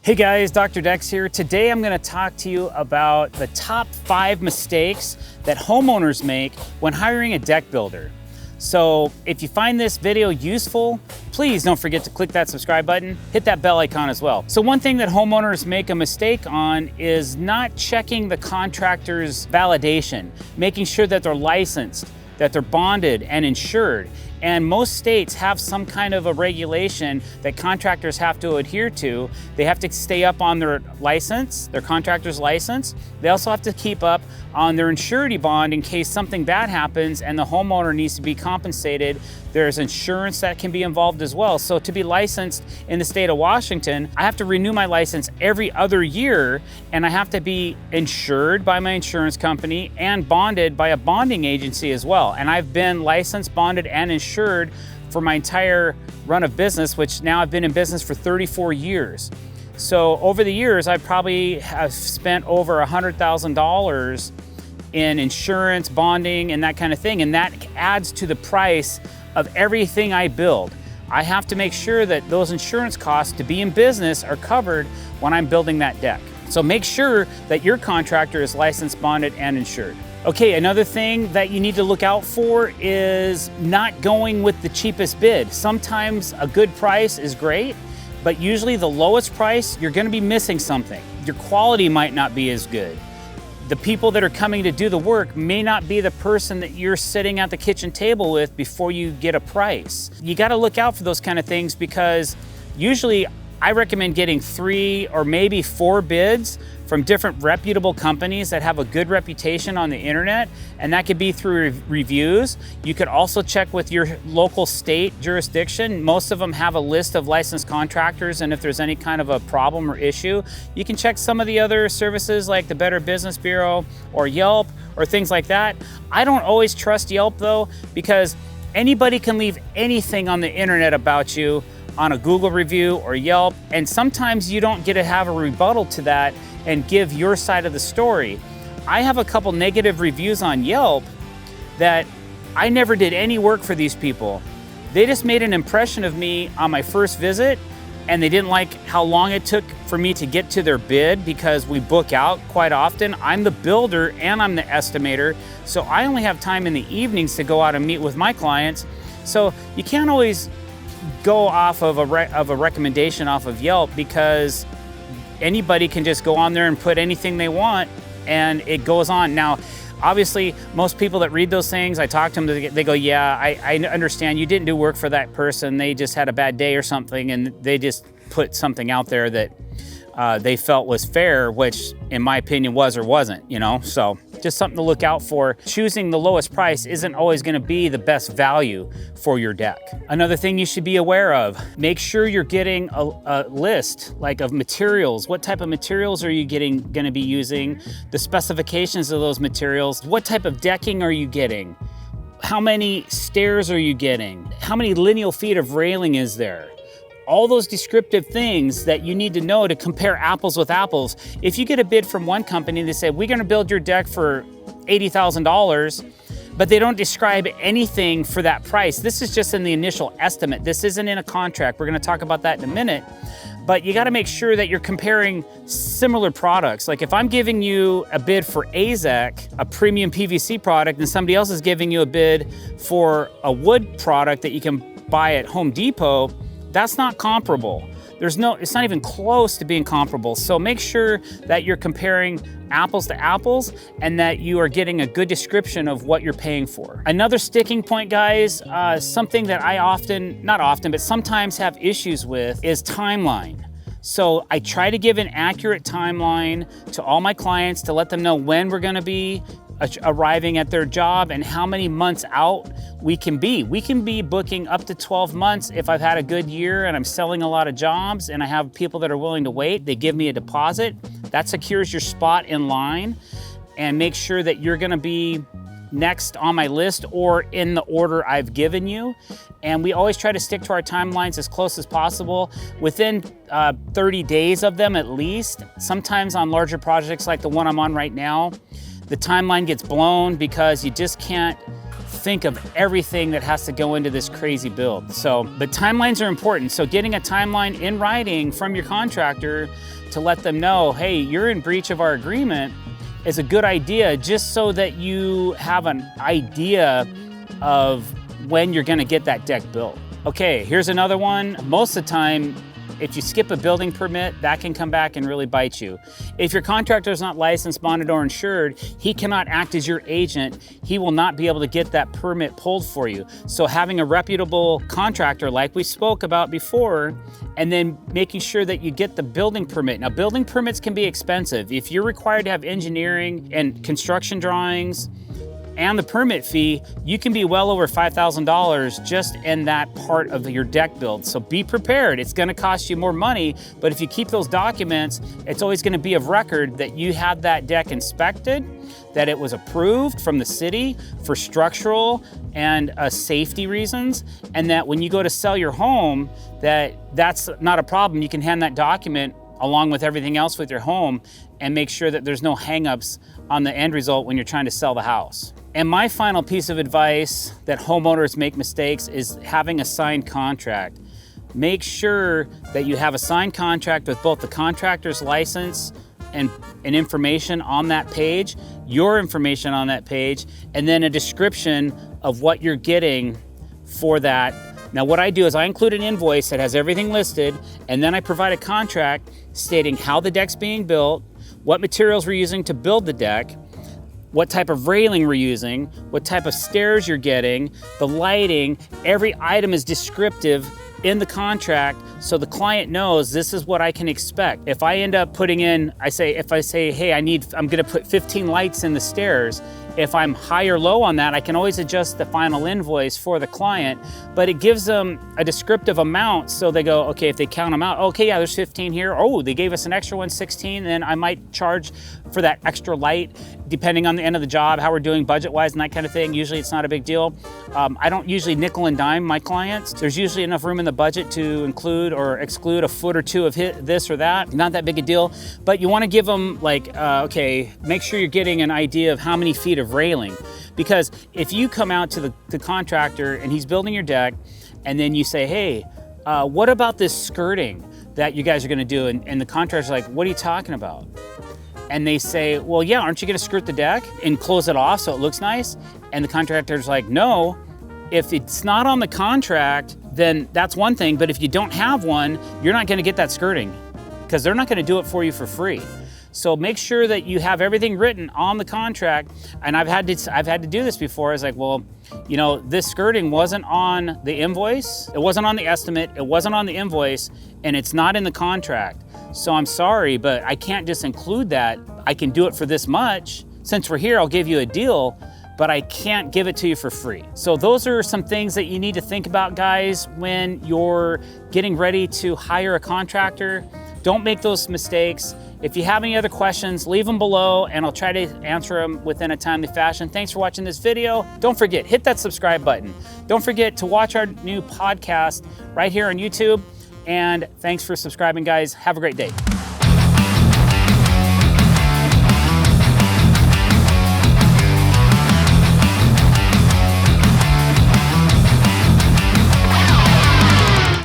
Hey guys, Dr. Decks here. Today I'm going to talk to you about the top 5 mistakes that homeowners make when hiring a deck builder. So if you find this video useful, please don't forget to click that subscribe button, hit that bell icon as well. So one thing that homeowners make a mistake on is not checking the contractor's validation, making sure that they're licensed, that they're bonded and insured. And most states have some kind of a regulation that contractors have to adhere to. They have to stay up on their license, their contractor's license. They also have to keep up on their insurance bond in case something bad happens and the homeowner needs to be compensated. There's insurance that can be involved as well. So to be licensed in the state of Washington, I have to renew my license every other year, and I have to be insured by my insurance company and bonded by a bonding agency as well. And I've been licensed, bonded, and insured for my entire run of business, which now I've been in business for 34 years. So over the years, I probably have spent over $100,000 in insurance, bonding, and that kind of thing. And that adds to the price of everything I build. I have to make sure that those insurance costs to be in business are covered when I'm building that deck. So make sure that your contractor is licensed, bonded, and insured. Okay, another thing that you need to look out for is not going with the cheapest bid. Sometimes a good price is great, but usually the lowest price, you're gonna be missing something. Your quality might not be as good. The people that are coming to do the work may not be the person that you're sitting at the kitchen table with before you get a price. You gotta look out for those kind of things, because usually I recommend getting 3 or maybe 4 bids from different reputable companies that have a good reputation on the internet, and that could be through reviews. You could also check with your local state jurisdiction. Most of them have a list of licensed contractors, and if there's any kind of a problem or issue, you can check some of the other services like the Better Business Bureau or Yelp or things like that. I don't always trust Yelp though, because anybody can leave anything on the internet about you on a Google review or Yelp, and sometimes you don't get to have a rebuttal to that and give your side of the story. I have a couple negative reviews on Yelp that I never did any work for these people. They just made an impression of me on my first visit, and they didn't like how long it took for me to get to their bid, because we book out quite often. I'm the builder and I'm the estimator, so I only have time in the evenings to go out and meet with my clients. So you can't always go off of a recommendation off of Yelp, because anybody can just go on there and put anything they want and it goes on. Now, obviously, most people that read those things, I talk to them, they go, yeah, I understand you didn't do work for that person. They just had a bad day or something, and they just put something out there that they felt was fair, which in my opinion was or wasn't, you know? So just something to look out for. Choosing the lowest price isn't always gonna be the best value for your deck. Another thing you should be aware of, make sure you're getting a list like of materials. What type of materials are you gonna be using? The specifications of those materials. What type of decking are you getting? How many stairs are you getting? How many lineal feet of railing is there? All those descriptive things that you need to know to compare apples with apples. If you get a bid from one company and they say, we're gonna build your deck for $80,000, but they don't describe anything for that price. This is just in the initial estimate. This isn't in a contract. We're gonna talk about that in a minute. But you gotta make sure that you're comparing similar products. Like if I'm giving you a bid for AZEK, a premium PVC product, and somebody else is giving you a bid for a wood product that you can buy at Home Depot, that's not comparable. It's not even close to being comparable. So make sure that you're comparing apples to apples and that you are getting a good description of what you're paying for. Another sticking point, guys, something that I not often, but sometimes have issues with is timeline. So I try to give an accurate timeline to all my clients to let them know when we're gonna be arriving at their job and how many months out we can be. We can be booking up to 12 months if I've had a good year and I'm selling a lot of jobs and I have people that are willing to wait. They give me a deposit. That secures your spot in line and make sure that you're gonna be next on my list or in the order I've given you. And we always try to stick to our timelines as close as possible, within 30 days of them at least. Sometimes on larger projects like the one I'm on right now, the timeline gets blown because you just can't think of everything that has to go into this crazy build. So, but timelines are important. So getting a timeline in writing from your contractor to let them know, hey, you're in breach of our agreement, is a good idea, just so that you have an idea of when you're gonna get that deck built. Okay, here's another one. Most of the time, if you skip a building permit, that can come back and really bite you. If your contractor is not licensed, bonded, or insured, he cannot act as your agent. He will not be able to get that permit pulled for you. So having a reputable contractor like we spoke about before, and then making sure that you get the building permit. Now, building permits can be expensive. If you're required to have engineering and construction drawings, and the permit fee, you can be well over $5,000 just in that part of your deck build. So be prepared. It's gonna cost you more money, but if you keep those documents, it's always gonna be of record that you had that deck inspected, that it was approved from the city for structural and safety reasons, and that when you go to sell your home, that's not a problem. You can hand that document along with everything else with your home and make sure that there's no hangups on the end result when you're trying to sell the house. And my final piece of advice that homeowners make mistakes is having a signed contract. Make sure that you have a signed contract with both the contractor's license and information on that page, your information on that page, and then a description of what you're getting for that. Now, what I do is I include an invoice that has everything listed, and then I provide a contract stating how the deck's being built, what materials we're using to build the deck, what type of railing we're using, what type of stairs you're getting, the lighting. Every item is descriptive in the contract so the client knows this is what I can expect. If I end up putting in, if I say, hey, I'm gonna put 15 lights in the stairs, if I'm high or low on that, I can always adjust the final invoice for the client, but it gives them a descriptive amount so they go, okay, if they count them out, okay, yeah, there's 15 here. Oh, they gave us an extra one, 16, then I might charge for that extra light, depending on the end of the job, how we're doing budget-wise and that kind of thing. Usually it's not a big deal. I don't usually nickel and dime my clients. There's usually enough room in the budget to include or exclude a foot or two of this or that. Not that big a deal, but you wanna give them okay, make sure you're getting an idea of how many feet of railing. Because if you come out to the contractor and he's building your deck, and then you say, hey, what about this skirting that you guys are gonna do? And the contractor's like, what are you talking about? And they say, well, yeah, aren't you gonna skirt the deck and close it off so it looks nice? And the contractor's like, no, if it's not on the contract, then that's one thing, but if you don't have one, you're not gonna get that skirting because they're not gonna do it for you for free. So make sure that you have everything written on the contract. And I've had to do this before. It's like, well, you know, this skirting wasn't on the invoice, it wasn't on the estimate, it wasn't on the invoice, and it's not in the contract. So I'm sorry, but I can't just include that. I can do it for this much. Since we're here, I'll give you a deal, but I can't give it to you for free. So those are some things that you need to think about, guys, when you're getting ready to hire a contractor. Don't make those mistakes. If you have any other questions, leave them below and I'll try to answer them within a timely fashion. Thanks for watching this video. Don't forget, hit that subscribe button. Don't forget to watch our new podcast right here on YouTube. And thanks for subscribing, guys. Have a great day.